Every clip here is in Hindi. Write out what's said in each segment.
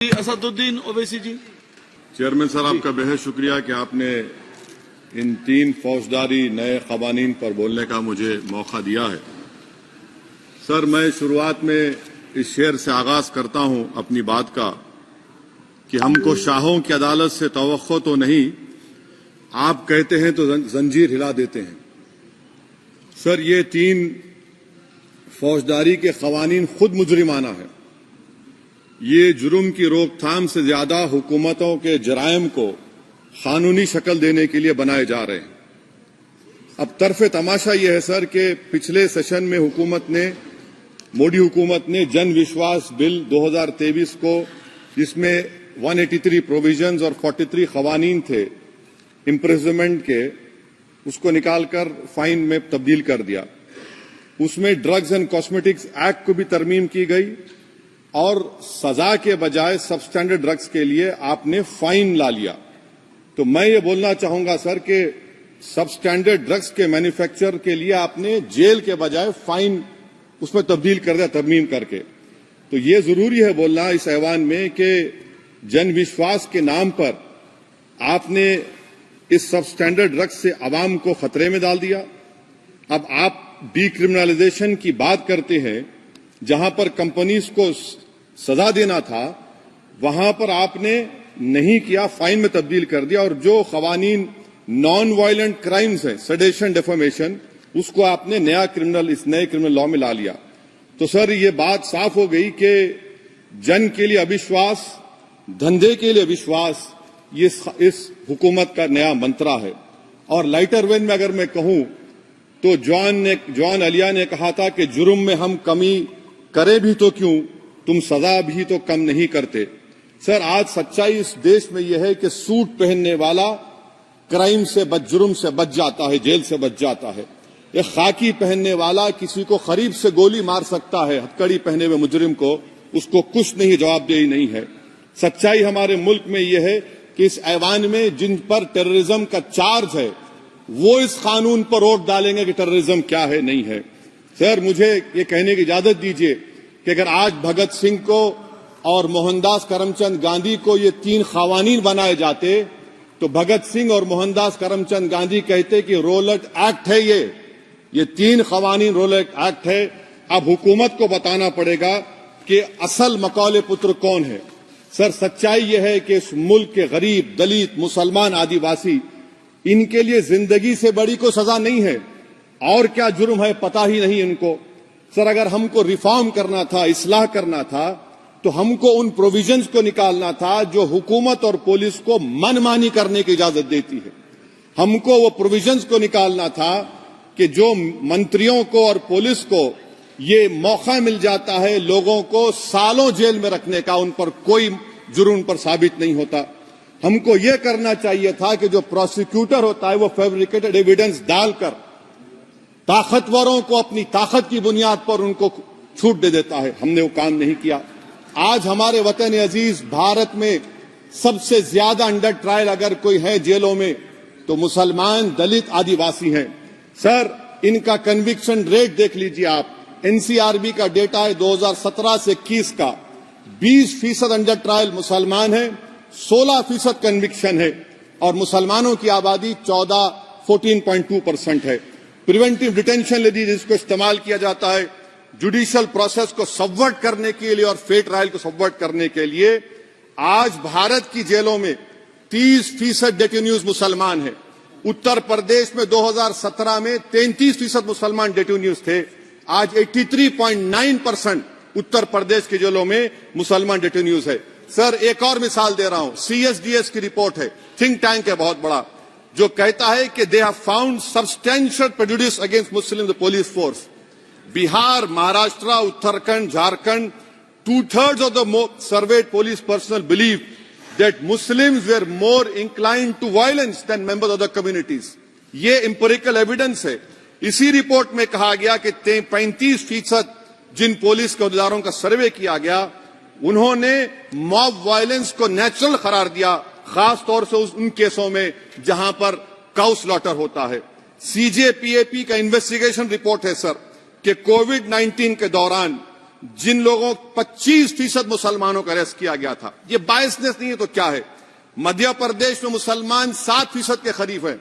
असदुद्दीन ओवैसी जी। चेयरमैन सर, आपका बेहद शुक्रिया कि आपने इन 3 फौजदारी नए कवानीन पर बोलने का मुझे मौका दिया है। सर, मैं शुरुआत में इस शेर से आगाज करता हूं अपनी बात का कि हमको शाहों की अदालत से तवक्को तो नहीं, आप कहते हैं तो जंजीर हिला देते हैं। सर, ये 3 फौजदारी के कवानीन खुद मुजरिमाना है। ये जुर्म की रोकथाम से ज्यादा हुकूमतों के जराइम को कानूनी शक्ल देने के लिए बनाए जा रहे हैं। अब तरफे तमाशा यह है सर कि पिछले सेशन में मोदी हुकूमत ने जन विश्वास बिल 2023 को, जिसमें 183 प्रोविजंस और 43 कवानीन थे इम्प्रिजनमेंट के, उसको निकालकर फाइन में तब्दील कर दिया। उसमें ड्रग्स एंड कॉस्मेटिक्स एक्ट को भी तरमीम की गई और सजा के बजाय सबस्टैंडर्ड ड्रग्स के लिए आपने फाइन ला लिया। तो मैं ये बोलना चाहूंगा सर कि सबस्टैंडर्ड ड्रग्स के मैन्युफैक्चर के लिए आपने जेल के बजाय फाइन उसमें तब्दील कर दिया तरमीम करके। तो ये जरूरी है बोलना इस ऐवान में कि जन विश्वास के नाम पर आपने इस सबस्टैंडर्ड ड्रग्स से आवाम को खतरे में डाल दिया। अब आप डीक्रिमिनलाइजेशन की बात करते हैं, जहां पर कंपनीज को सजा देना था वहां पर आपने नहीं किया, फाइन में तब्दील कर दिया। और जो कवानीन नॉन वायलेंट क्राइम्स हैं, सेडेशन, डेफेमेशन, उसको आपने इस नए क्रिमिनल लॉ में ला लिया। तो सर, ये बात साफ हो गई कि जन के लिए अविश्वास, धंधे के लिए विश्वास, ये इस हुकूमत का नया मंत्रा है। और लाइटर वेन में अगर मैं कहूं तो जॉन अलिया ने कहा था कि जुर्म में हम कमी करे भी तो क्यों, तुम सजा भी तो कम नहीं करते। सर, आज सच्चाई इस देश में यह है कि सूट पहनने वाला क्राइम से जुर्म से बच जाता है, जेल से बच जाता है। एक खाकी पहनने वाला किसी को करीब से गोली मार सकता है, हथकड़ी पहने हुए मुजरिम को, उसको कुछ नहीं, जवाबदेही नहीं है। सच्चाई हमारे मुल्क में यह है कि इस ऐवान में जिन पर टेररिज्म का चार्ज है वो इस कानून पर वोट डालेंगे कि टेररिज्म क्या है, नहीं है। सर, मुझे ये कहने की इजाजत दीजिए कि अगर आज भगत सिंह को और मोहनदास करमचंद गांधी को ये 3 कवानीन बनाए जाते तो भगत सिंह और मोहनदास करमचंद गांधी कहते कि रोलट एक्ट है, ये 3 कवानीन रोलट एक्ट है। अब हुकूमत को बताना पड़ेगा कि असल मकौले पुत्र कौन है। सर, सच्चाई यह है कि इस मुल्क के गरीब, दलित, मुसलमान, आदिवासी, इनके लिए जिंदगी से बड़ी कोई सजा नहीं है। और क्या जुर्म है पता ही नहीं इनको। सर, अगर हमको रिफॉर्म करना था, इस्लाह करना था, तो हमको उन प्रोविजंस को निकालना था जो हुकूमत और पुलिस को मनमानी करने की इजाजत देती है। हमको वो प्रोविजंस को निकालना था कि जो मंत्रियों को और पुलिस को ये मौका मिल जाता है लोगों को सालों जेल में रखने का, उन पर कोई जुर्म पर साबित नहीं होता। हमको ये करना चाहिए था कि जो प्रोसिक्यूटर होता है वो फैब्रिकेटेड एविडेंस डालकर ताकतवरों को अपनी ताकत की बुनियाद पर उनको छूट दे देता है। हमने वो काम नहीं किया। आज हमारे वतन अजीज भारत में सबसे ज्यादा अंडर ट्रायल अगर कोई है जेलों में तो मुसलमान, दलित, आदिवासी हैं। सर, इनका कन्विक्शन रेट देख लीजिए आप। एनसीआरबी का डेटा है 2017 से 21 का, 20% अंडर ट्रायल मुसलमान है, 16% कन्विक्शन है और मुसलमानों की आबादी 14.2% है। प्रिवेंटिव डिटेंशन यदि जिसको इस्तेमाल किया जाता है जुडिशियल प्रोसेस को सबवर्ट करने के लिए और फेयर ट्रायल को सबवर्ट करने के लिए, आज भारत की जेलों में 30% डेटेन्यूज मुसलमान हैं। उत्तर प्रदेश में 2017 में 33% मुसलमान डेटेन्यूज थे। आज 83.9% उत्तर प्रदेश की जेलों में मुसलमान डेटेन्यूज है। सर, एक और मिसाल दे रहा हूं, CSDS की रिपोर्ट है, थिंक टैंक है बहुत बड़ा, जो कहता है कि they have found substantial prejudice against Muslim the police force. Bihar, Maharashtra, Uttarakhand, Jharkhand, 2/3 of the surveyed police personnel believe that Muslims were more inclined to violence than members of the communities. ये empirical evidence है। इसी रिपोर्ट में कहा गया कि 35% जिन पुलिस के अहदेदारों का सर्वे किया गया उन्होंने मॉब वायलेंस को नेचुरल करार दिया, खास तौर से उन केसों में जहां पर काउ स्लॉटर होता है। CJPAP का इन्वेस्टिगेशन रिपोर्ट है सर कि कोविड-19 के दौरान जिन लोगों 25% मुसलमानों का अरेस्ट किया गया था। ये बायसनेस नहीं है तो क्या है? मध्य प्रदेश में मुसलमान 7% के करीब है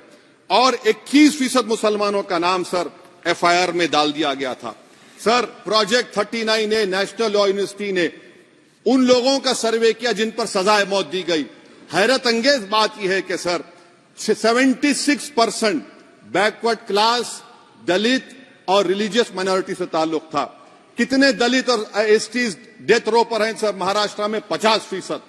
और 21% मुसलमानों का नाम सर एफआईआर में डाल दिया गया था। सर प्रोजेक्ट 39 ने नेशनल लॉ यूनिवर्सिटी ने उन लोगों का सर्वे किया जिन पर सजाए मौत दी गई। हैरत अंगेज बात यह है कि सर 76% बैकवर्ड क्लास, दलित और रिलीजियस माइनॉरिटी से ताल्लुक था। कितने दलित और एसटीज डेथ रो पर हैं सर? महाराष्ट्र में 50%।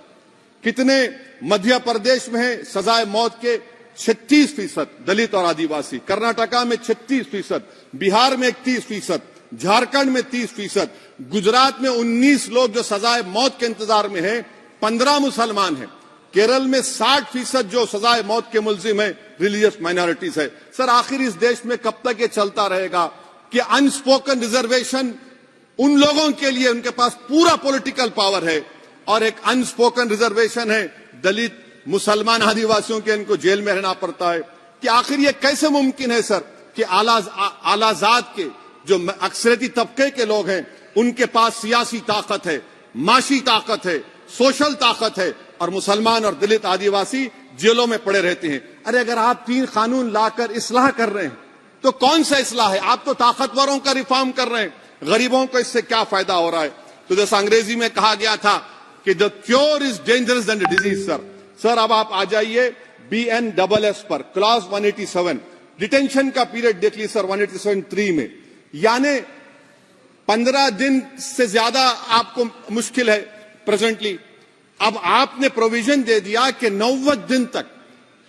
कितने मध्य प्रदेश में है सजाए मौत के? 36% दलित और आदिवासी। कर्नाटका में 36%, बिहार में 31%, झारखंड में 30%, गुजरात में 19 लोग जो सजाए मौत के इंतजार में हैं, 15 मुसलमान हैं। केरल में 60% जो सजाए मौत के मुलजिम है रिलीजियस माइनॉरिटीज है। सर आखिर इस देश में कब तक ये चलता रहेगा कि अनस्पोकन रिजर्वेशन उन लोगों के लिए उनके पास पूरा पॉलिटिकल पावर है और एक अनस्पोकन रिजर्वेशन है दलित, मुसलमान, आदिवासियों के, इनको जेल में रहना पड़ता है? कि आखिर ये कैसे मुमकिन है सर कि आलाजात के जो अक्सरियती तबके के लोग हैं उनके पास सियासी ताकत है, माशी ताकत है, सोशल ताकत है और मुसलमान और दलित आदिवासी जेलों में पड़े रहते हैं? अरे अगर आप 3 कानून लाकर इस्लाह कर रहे हैं तो कौन सा इस्लाह है? आप तो ताकतवरों का रिफॉर्म कर रहे हैं, गरीबों को इससे क्या फायदा हो रहा है? तो जैसा अंग्रेजी में कहा गया था कि the cure is dangerous than the disease. Sir अब आप आ जाइए BNSS पर, क्लॉज 187 डिटेंशन का पीरियड देख लीजिए सर 187(3) में, यानी 15 दिन से ज्यादा आपको मुश्किल है प्रेजेंटली। अब आपने प्रोविजन दे दिया कि 90 दिन तक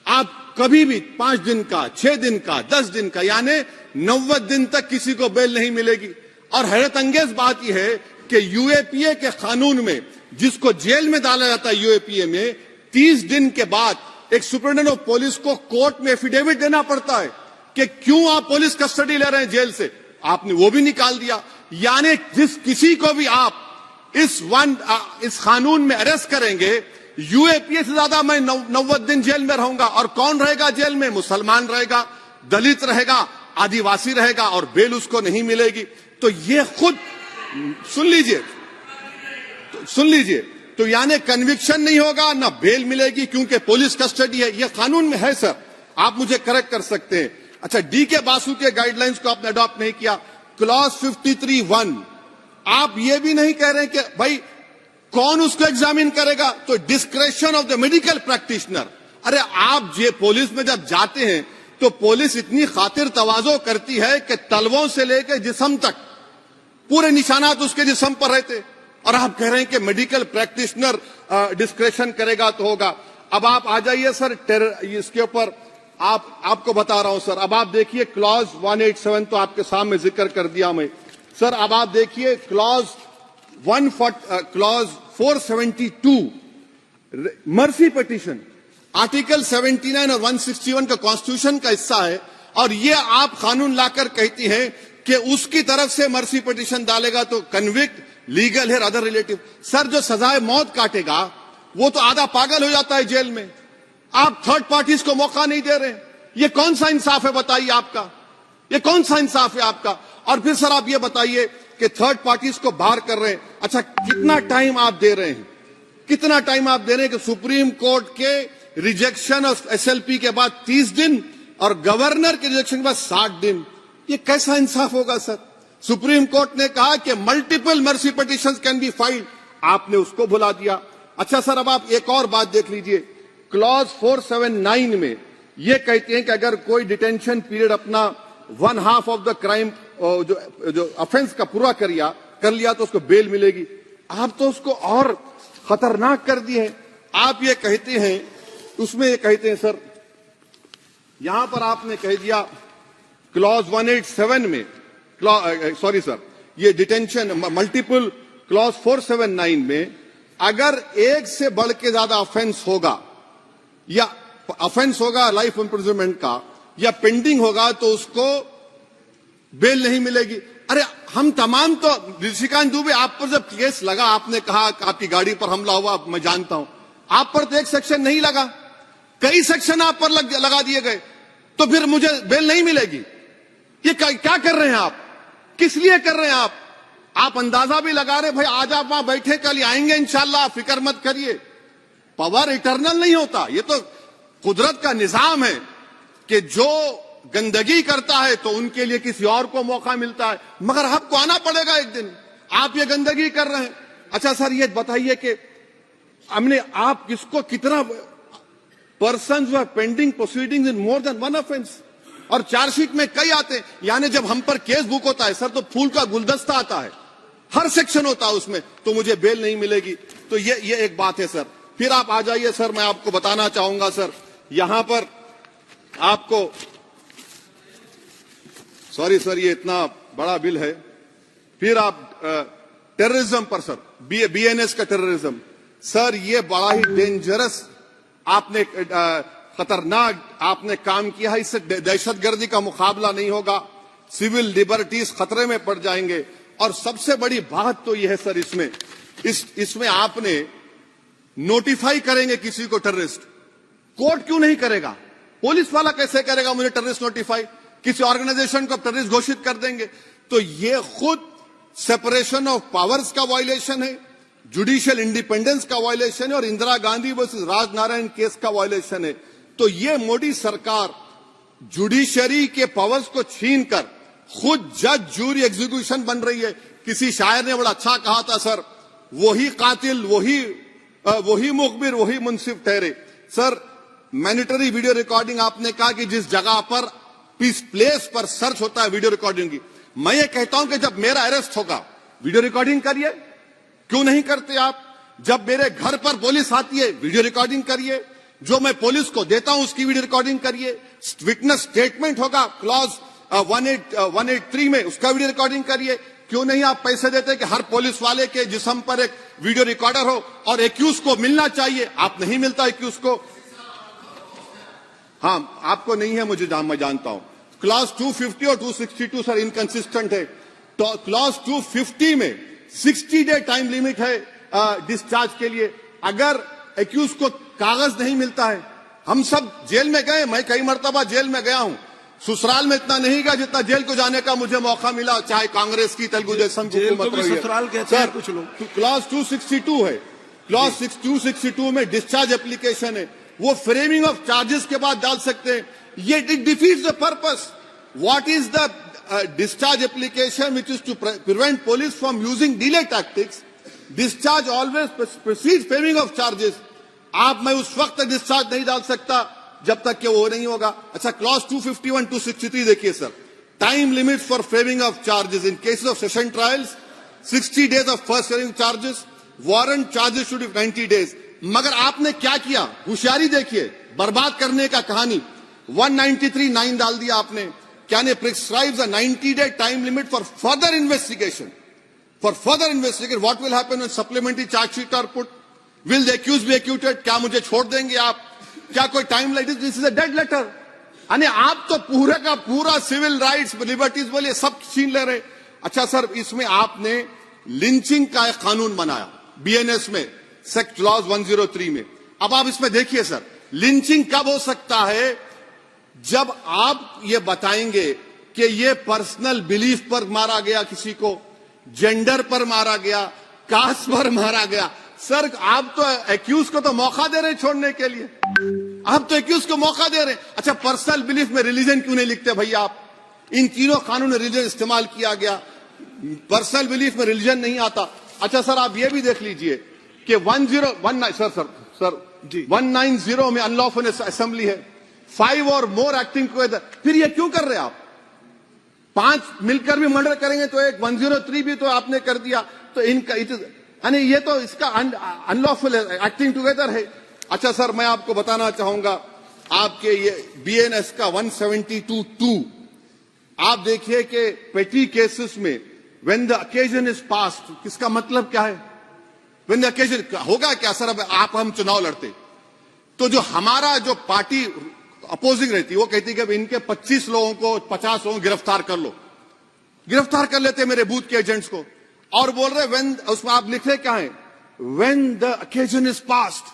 आप कभी भी 5 दिन का, 6 दिन का, 10 दिन का, यानी 90 दिन तक किसी को बेल नहीं मिलेगी। और हैरत अंगेज बात यह है कि यूएपीए के कानून में जिसको जेल में डाला जाता है यूएपीए में, 30 दिन के बाद एक सुपरिटेंडेंट ऑफ पुलिस को कोर्ट में एफिडेविट देना पड़ता है कि क्यों आप पुलिस कस्टडी ले रहे हैं जेल से। आपने वो भी निकाल दिया। यानी जिस किसी को भी आप इस कानून में अरेस्ट करेंगे, यूएपीए से ज्यादा मैं 90 दिन जेल में रहूंगा। और कौन रहेगा जेल में? मुसलमान रहेगा, दलित रहेगा, आदिवासी रहेगा और बेल उसको नहीं मिलेगी। तो ये खुद सुन लीजिए तो यानी कन्विक्शन नहीं होगा, ना बेल मिलेगी क्योंकि पुलिस कस्टडी है। ये कानून में है सर, आप मुझे करेक्ट कर सकते हैं। अच्छा, DK बासु के गाइडलाइंस को आपने अडॉप्ट नहीं किया। क्लॉज 53(1) आप ये भी नहीं कह रहे कि भाई कौन उसको एग्जामिन करेगा, तो discretion of the medical practitioner. अरे आप ये पुलिस में जब जाते हैं तो पुलिस इतनी खातिर तवाज़ो करती है कि तलवों से लेकर जिस्म तक पूरे निशानात उसके जिस्म पर रहते, और आप कह रहे हैं कि मेडिकल प्रैक्टिशनर डिस्क्रेशन करेगा तो होगा। अब आप आ जाइए सर इसके ऊपर आपको बता रहा हूं सर। अब आप देखिए क्लॉज 187 तो आपके सामने जिक्र कर दिया मैं सर। अब आप देखिए क्लॉज 472 मर्सी पिटीशन, आर्टिकल 79 और 161 का कॉन्स्टिट्यूशन का हिस्सा है, और ये आप कानून लाकर कहती हैं कि उसकी तरफ से मर्सी पिटीशन डालेगा तो कन्विक्ट, लीगल है, अदर रिलेटिव। सर जो सजाए मौत काटेगा वो तो आधा पागल हो जाता है जेल में। आप थर्ड पार्टीज को मौका नहीं दे रहे। ये कौन सा इंसाफ है बताइए आपका? ये कौन सा इंसाफ है आपका? और फिर सर आप ये बताइए कि थर्ड पार्टीज को बाहर कर रहे हैं। अच्छा, कितना टाइम आप दे रहे हैं? कितना टाइम आप दे रहे हैं कि सुप्रीम कोर्ट के रिजेक्शन और SLP के बाद 30 दिन और गवर्नर के रिजेक्शन के बाद 60 दिन? ये कैसा इंसाफ होगा सर? सुप्रीम कोर्ट ने कहा कि multiple mercy petitions can be filed, आपने उसको भुला दिया। अच्छा सर, अब आप एक और बात देख लीजिए, क्लॉज 479 में ये कहते हैं कि अगर कोई डिटेंशन पीरियड अपना 1/2 ऑफ द क्राइम जो ऑफेंस का पूरा कर लिया तो उसको बेल मिलेगी। आप तो उसको और खतरनाक कर दिए। आप ये कहते हैं, उसमें ये कहते हैं सर, यहां पर आपने कह दिया क्लॉज 187 में, सॉरी सर, ये डिटेंशन मल्टीपल क्लॉज 479 में अगर एक से बढ़ के ज्यादा ऑफेंस होगा या ऑफेंस होगा लाइफ इंप्रिजनमेंट का या पेंडिंग होगा तो उसको बेल नहीं मिलेगी। अरे हम तमाम तो, ऋषिकांत दुबे आप पर जब केस लगा, आपने कहा आपकी गाड़ी पर हमला हुआ, मैं जानता हूं, आप पर तो एक सेक्शन नहीं लगा, कई सेक्शन आप पर लगा दिए गए, तो फिर मुझे बेल नहीं मिलेगी। ये क्या कर रहे हैं आप? किस लिए कर रहे हैं आप? आप अंदाजा भी लगा रहे भाई आज आप वहां बैठे कल आएंगे इंशाल्लाह, फिक्र मत करिए। पावर इटर्नल नहीं होता, ये तो कुदरत का निजाम है कि जो गंदगी करता है तो उनके लिए किसी और को मौका मिलता है, मगर आपको आना पड़ेगा एक दिन। आप ये गंदगी कर रहे हैं। अच्छा सर ये बताइए कि हमने आप किसको कितना पर्सन्स वर पेंडिंग प्रोसीडिंग्स इन मोर देन वन ऑफेंस, और चार्जशीट में कई आते हैं। यानी जब हम पर केस बुक होता है सर तो फूल का गुलदस्ता आता है, हर सेक्शन होता है उसमें, तो मुझे बेल नहीं मिलेगी। तो ये एक बात है सर। फिर आप आ जाइए सर, मैं आपको बताना चाहूंगा सर, यहां पर आपको सॉरी सर ये इतना बड़ा बिल है। फिर आप टेररिज्म पर सर, बीएनएस का टेररिज्म सर, ये बड़ा ही डेंजरस आपने खतरनाक आपने काम किया है। इससे दहशतगर्दी का मुकाबला नहीं होगा, सिविल लिबर्टीज खतरे में पड़ जाएंगे। और सबसे बड़ी बात तो यह है सर, इसमें आपने नोटिफाई करेंगे किसी को टेररिस्ट, कोर्ट क्यों नहीं करेगा? पुलिस वाला कैसे करेगा मुझे टेररिस्ट नोटिफाई? किसी ऑर्गेनाइजेशन को टेररिस्ट घोषित कर देंगे। तो ये खुद सेपरेशन ऑफ पावर्स का वायलेशन है, जुडिशियल इंडिपेंडेंस का वायलेशन है, और इंदिरा गांधी वर्सेस राजनारायण केस का वायलेशन है। तो ये मोदी सरकार जुडिशरी के पावर्स को छीनकर खुद जज जूरी एग्जीक्यूशन बन रही है। किसी शायर ने बड़ा अच्छा कहा था सर, वही कातिल वही मुखबिर वही मुंसिफ ठहरे। सर मैंडेटरी वीडियो रिकॉर्डिंग आपने कहा कि जिस जगह पर इस प्लेस पर सर्च होता है वीडियो रिकॉर्डिंग की, मैं ये कहता हूं कि जब मेरा अरेस्ट होगा वीडियो रिकॉर्डिंग करिए, क्यों नहीं करते आप? जब मेरे घर पर पुलिस आती है वीडियो रिकॉर्डिंग करिए, जो मैं पुलिस को देता हूं उसकी वीडियो रिकॉर्डिंग करिए। विटनेस स्टेटमेंट होगा क्लॉज 183 में, उसका वीडियो रिकॉर्डिंग करिए। क्यों नहीं आप पैसे देते कि हर पुलिस वाले के जिस्म पर एक वीडियो रिकॉर्डर हो, और एक्यूज को मिलना चाहिए, आप नहीं मिलता एक्यूज को। हाँ आपको नहीं है, मैं जानता हूं। क्लॉज 250 और 262 सर इनकंसिस्टेंट है। तो क्लॉज 250 में 60 डे टाइम लिमिट है डिस्चार्ज के लिए। अगर एक्यूज को कागज नहीं मिलता है, हम सब जेल में गए, मैं कई मर्तबा जेल में गया हूं, ससुराल में इतना नहीं गया जितना जेल को जाने का मुझे मौका मिला, चाहे कांग्रेस की तेलुगु देशम की हुकूमत रही है। ससुराल कहते हैं कुछ लोग। क्लॉज 262 है, क्लॉज 262 में डिस्चार्ज एप्लीकेशन है, वो फ्रेमिंग ऑफ चार्जेस के बाद डाल सकते हैं। ये it defeats the purpose. What is the discharge application which is to prevent police from using delay tactics? Discharge always precedes framing of charges. आप मैं उस वक्त तक डिस्चार्ज नहीं डाल सकता जब तक कि वो नहीं होगा। अच्छा क्लॉज 251 263 देखिए sir, time limit for framing of charges in cases of session trials 60 days of first framing charges, warrant charges should be 90 days। मगर आपने क्या किया, होशियारी देखिए, बर्बाद करने का कहानी। 193(9) डाल दिया आपने, क्या ने prescribes a 90-day time limit for further investigation. For further investigation what will happen when supplementary chargesheet are put? Will the accuse be acquitted? क्या मुझे छोड़ देंगे आप? क्या कोई time light? This is a dead letter. यानी आप तो पूरे का पूरा सिविल राइट्स लिबर्टीज बोलिए सब छीन ले रहे। अच्छा सर इसमें आपने लिंचिंग का एक कानून बनाया बीएनएस में, सेक्ट क्लॉज 103 में। अब आप इसमें देखिए सर, लिंचिंग कब हो सकता है? जब आप ये बताएंगे कि ये पर्सनल बिलीफ पर मारा गया, किसी को जेंडर पर मारा गया, कास्ट पर मारा गया। सर आप तो एक्यूज को तो मौका दे रहे हैं छोड़ने के लिए, आप तो एक्यूज को मौका दे रहे हैं। अच्छा पर्सनल बिलीफ में रिलीजन क्यों नहीं लिखते भैया आप? इन तीनों कानून में रिलीजन इस्तेमाल किया गया, पर्सनल बिलीफ में रिलीजन नहीं आता। अच्छा सर आप ये भी देख लीजिए कि 1019 सर 190 में अनलॉफुल असेंबली है, 5 और मोर एक्टिंग टुगेदर। फिर ये क्यों कर रहे हैं आप? 5 मिलकर भी मर्डर करेंगे तो एक 103 भी तो आपने कर दिया। तो इनका यानी ये तो इसका अनलॉफुल एक्टिंग टुगेदर है। अच्छा सर मैं आपको बताना चाहूंगा, आपके ये बीएनएस का 172(2) आप देखिए कि पेटी केसेस में when the occasion is passed, किसका मतलब क्या है? व्हेन द ओकेजन होगा क्या सर? अब आप हम चुनाव लड़ते तो जो हमारा जो पार्टी अपोजिंग रहती है वो कहती है कि इनके 25 लोगों को 50 लोगों को गिरफ्तार कर लो, गिरफ्तार कर लेते मेरे बूथ के एजेंट्स को, और बोल रहे व्हेन, उसमें आप लिख रहे क्या है? When the occasion is passed,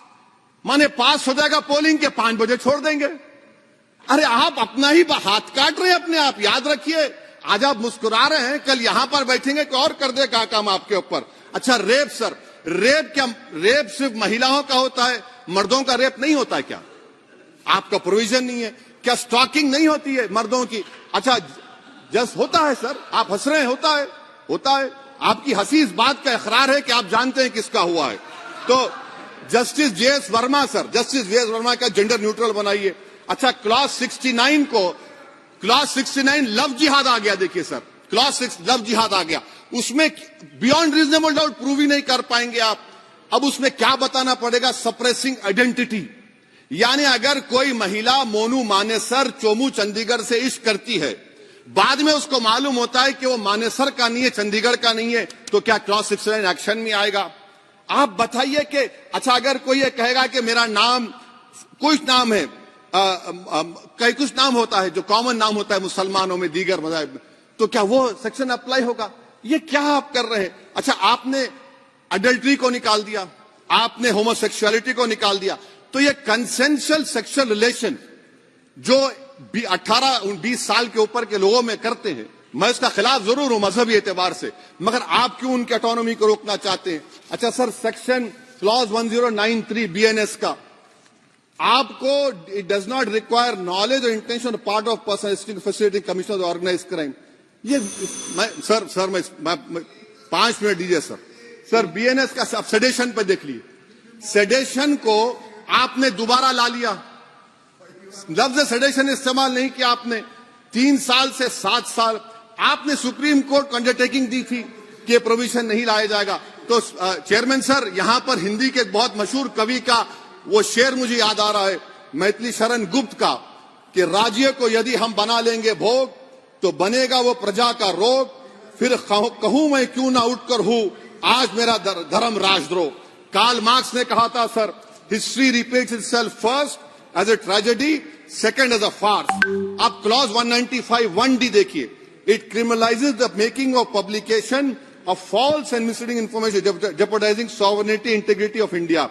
माने पास हो जाएगा पोलिंग के 5 बजे छोड़ देंगे। अरे आप अपना ही हाथ काट रहे हैं अपने आप। याद रखिए आज आप मुस्कुरा रहे हैं, कल यहां पर बैठेंगे कि और कर देगा काम आपके ऊपर। अच्छा रेप सर, रेप सिर्फ महिलाओं का होता है, मर्दों का रेप नहीं होता है क्या? आपका प्रोविजन नहीं है क्या? स्टॉकिंग नहीं होती है मर्दों की? अच्छा जस्ट होता है सर, आप हंस रहे हैं, होता है। आपकी हंसी इस बात का इकरार है कि आप जानते हैं किसका हुआ है। तो justice JS Verma sir, justice JS Verma का जेंडर न्यूट्रल बनाइए। अच्छा क्लॉज 69 लव जिहाद आ गया। देखिए सर, क्लॉज 6 लव जिहाद आ गया, उसमें बियॉन्ड रीजनेबल डाउट प्रूव ही नहीं कर पाएंगे आप। अब उसमें क्या बताना पड़ेगा? सप्रेसिंग आइडेंटिटी, यानी अगर कोई महिला मोनू मानेसर चोमू चंडीगढ़ से इश्क करती है, बाद में उसको मालूम होता है कि वो मानेसर का नहीं है, चंडीगढ़ का नहीं है, तो क्या क्लॉज 69 एक्शन में आएगा? आप बताइए कि अच्छा अगर कोई ये कहेगा कि मेरा नाम कुछ नाम है, कई कुछ नाम होता है जो कॉमन नाम होता है मुसलमानों में, दीगर मज़ाहिब में, तो क्या वो सेक्शन अप्लाई होगा? ये क्या आप कर रहे हैं? अच्छा आपने अडल्ट्री को निकाल दिया, आपने होमोसेक्सुअलिटी को निकाल दिया, तो ये कंसेंशुअल सेक्सुअल रिलेशन जो 18-20 साल के ऊपर के लोगों में करते हैं, मैं इसका खिलाफ जरूर हूं मजहबी एतबार से, मगर आप क्यों उनकी ऑटोनॉमी को रोकना चाहते हैं? अच्छा सर सेक्शन क्लॉज 1093 बीएनएस का, आपको it does not require knowledge और intention part of person facility commission of organise crime. ये मैं 5 मिनट दीजिए सर बीएनएस का सेडेशन पे देख लीजिए, सेडेशन को आपने दोबारा ला लिया, लफ्ज सेडेशन इस्तेमाल नहीं किया आपने। 3 साल से 7 साल आपने सुप्रीम कोर्ट को अंडरटेकिंग दी थी कि प्रोविजन नहीं लाया जाएगा। तो चेयरमैन सर, यहां पर हिंदी के एक बहुत मशहूर कवि का वो शेर मुझे याद आ रहा है, मैथिली शरण गुप्त का, कि राज्य को यदि हम बना लेंगे भोग तो बनेगा वो प्रजा का रोग, फिर कहूं मैं क्यों ना उठकर हूं आज मेरा धर्म राजद्रोह। कार्ल मार्क्स ने कहा था sir, history repeats itself first as a tragedy, second as a farce. आप क्लॉज 195 1D देखिए, it criminalises the making of publication of false and misleading information jeopardising sovereignty integrity of India.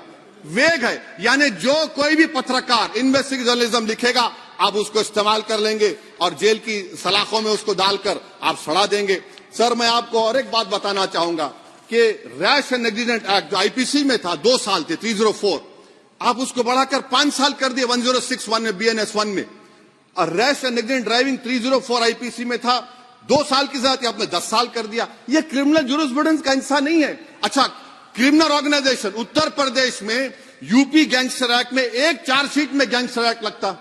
Vague है, यानी जो कोई भी पत्रकार इन्वेस्टिगेटिव जर्नलिज्म लिखेगा आप उसको इस्तेमाल कर लेंगे और जेल की सलाखों में उसको डालकर आप सड़ा देंगे। सर मैं आपको और एक बात बताना चाहूंगा कि रैश एंड नेग्लिजेंट एक्ट जो आईपीसी में था 2 साल थे 304, आप उसको बढ़ाकर 5 साल कर दिए 1061 में बीएनएस 1 में। और rash and negligent driving 304 IPC में था 2 साल की सजा थी, आपने 10 साल कर दिया। यह क्रिमिनल जुरिस्प्रूडेंस का हिस्सा नहीं है। अच्छा क्रिमिनल ऑर्गेनाइजेशन, उत्तर प्रदेश में यूपी गैंगस्टर एक्ट में एक चार्जशीट में गैंगस्टर एक्ट लगता।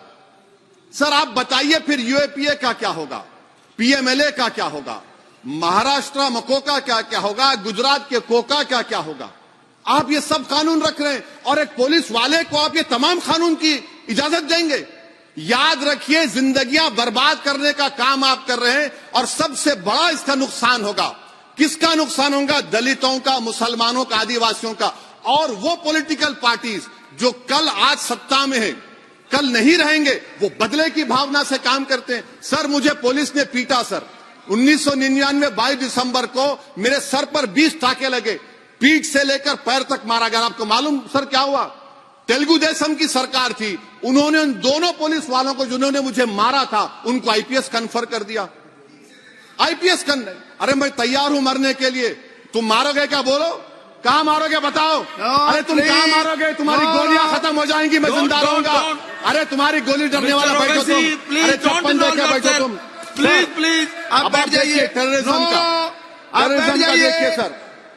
सर आप बताइए फिर यूएपीए का क्या होगा, पीएमएलए का क्या होगा, महाराष्ट्र मकोका क्या क्या होगा, गुजरात के कोका क्या क्या होगा? आप ये सब कानून रख रहे हैं और एक पुलिस वाले को आप ये तमाम कानून की इजाजत देंगे? याद रखिए, जिंदगियां बर्बाद करने का काम आप कर रहे हैं और सबसे बड़ा इसका नुकसान होगा। किसका नुकसान होगा? दलितों का, मुसलमानों का, आदिवासियों का। और वो पॉलिटिकल पार्टीज जो कल आज सत्ता में है, कल नहीं रहेंगे, वो बदले की भावना से काम करते हैं। सर मुझे पुलिस ने पीटा सर, 1999 22 दिसंबर को मेरे सर पर 20 टाके लगे, पीठ से लेकर पैर तक मारा गया। आपको मालूम सर क्या हुआ? तेलुगु देशम की सरकार थी, उन्होंने उन दोनों पुलिस वालों को जिन्होंने मुझे मारा था उनको आईपीएस कन्फर कर दिया। आईपीएस अरे मैं तैयार हूं मरने के लिए, तुम मारोगे क्या? बोलो कहां मारोगे बताओ? अरे तुम कहां मारोगे? तुम्हारी गोलियां खत्म हो जाएंगी, मैं जिंदा रहूंगा। अरे तुम्हारी गोली डरने वाला बैठो तुम, अरे चप्पन देके बैठो तुम। प्लीज आप बैठ जाइए। टेररिज्म का देखिए सर,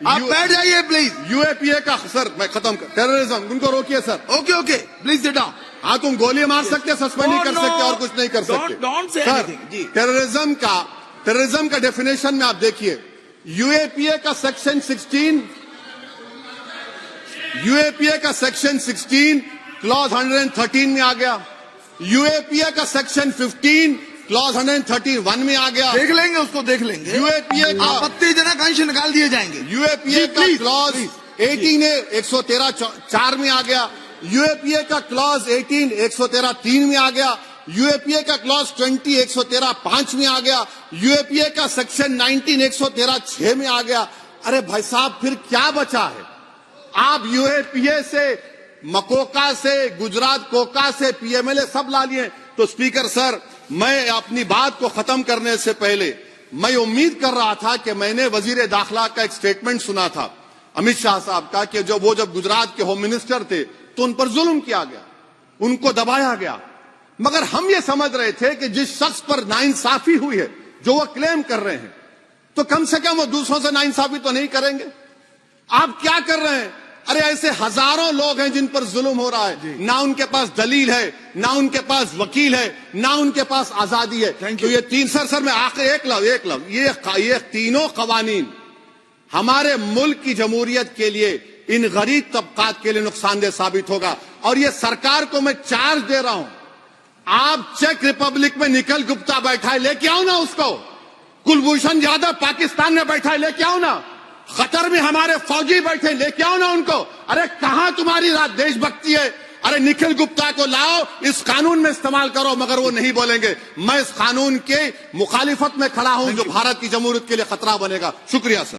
आप बैठ जाइए प्लीज। यूएपीए का सर मैं खत्म कर, टेररिज्म उनको रोकिए sir. Okay please sit down. हाँ तुम गोली मार सकते, सस्पेंड नहीं कर सकते और कुछ नहीं कर सकते सर। टेररिज्म का डेफिनेशन में आप देखिए, यूएपीए का सेक्शन 16 क्लॉज 113 में आ गया, यूएपीए का सेक्शन 15 क्लॉज 131 में आ गया। देख लेंगे उसको, देख लेंगे। यूएपीए का आपत्तिजनक अंश निकाल दिए जाएंगे। यूएपीए का क्लॉज 18 113 4 में आ गया, यूएपीए का क्लॉज 18 113 3 में आ गया, यूएपीए का क्लॉज 20 113 5 में आ गया, यूएपीए का सेक्शन 19 113 6 में आ गया। अरे भाई साहब फिर क्या बचा है? आप यूएपीए से, मकोका से, गुजरात कोका से, पीएमएलए सब ला लिए। तो स्पीकर सर मैं अपनी बात को खत्म करने से पहले मैं उम्मीद कर रहा था कि मैंने वजीर दाखिला का एक स्टेटमेंट सुना था अमित शाह साहब का कि जब गुजरात के होम मिनिस्टर थे तो उन पर जुल्म किया गया, उनको दबाया गया। मगर हम ये समझ रहे थे कि जिस शख्स पर नाइंसाफी हुई है, जो वो क्लेम कर रहे हैं, तो कम से कम वो दूसरों से नाइंसाफी तो नहीं करेंगे। आप क्या कर रहे हैं? अरे ऐसे हजारों लोग हैं जिन पर जुल्म हो रहा है, ना उनके पास दलील है, ना उनके पास वकील है, ना उनके पास आजादी है। तो ये तीन सर मैं आखिर एक लव ये तीनों कवानीन हमारे मुल्क की जमहूरियत के लिए, इन गरीब तबकात के लिए नुकसानदेह साबित होगा। और ये सरकार को मैं चार्ज दे रहा हूं, आप चेक रिपब्लिक में निखिल गुप्ता बैठा है, लेके आओ ना उसको। कुलभूषण यादव पाकिस्तान में बैठा है, लेके आओ ना। कतर में हमारे फौजी बैठे, लेके आओ ना उनको। अरे कहां तुम्हारी देशभक्ति है? अरे निखिल गुप्ता को लाओ, इस कानून में इस्तेमाल करो। मगर वो नहीं बोलेंगे। मैं इस कानून के मुखालिफत में खड़ा हूं जो भारत की जमहूरियत के लिए खतरा बनेगा। शुक्रिया सर।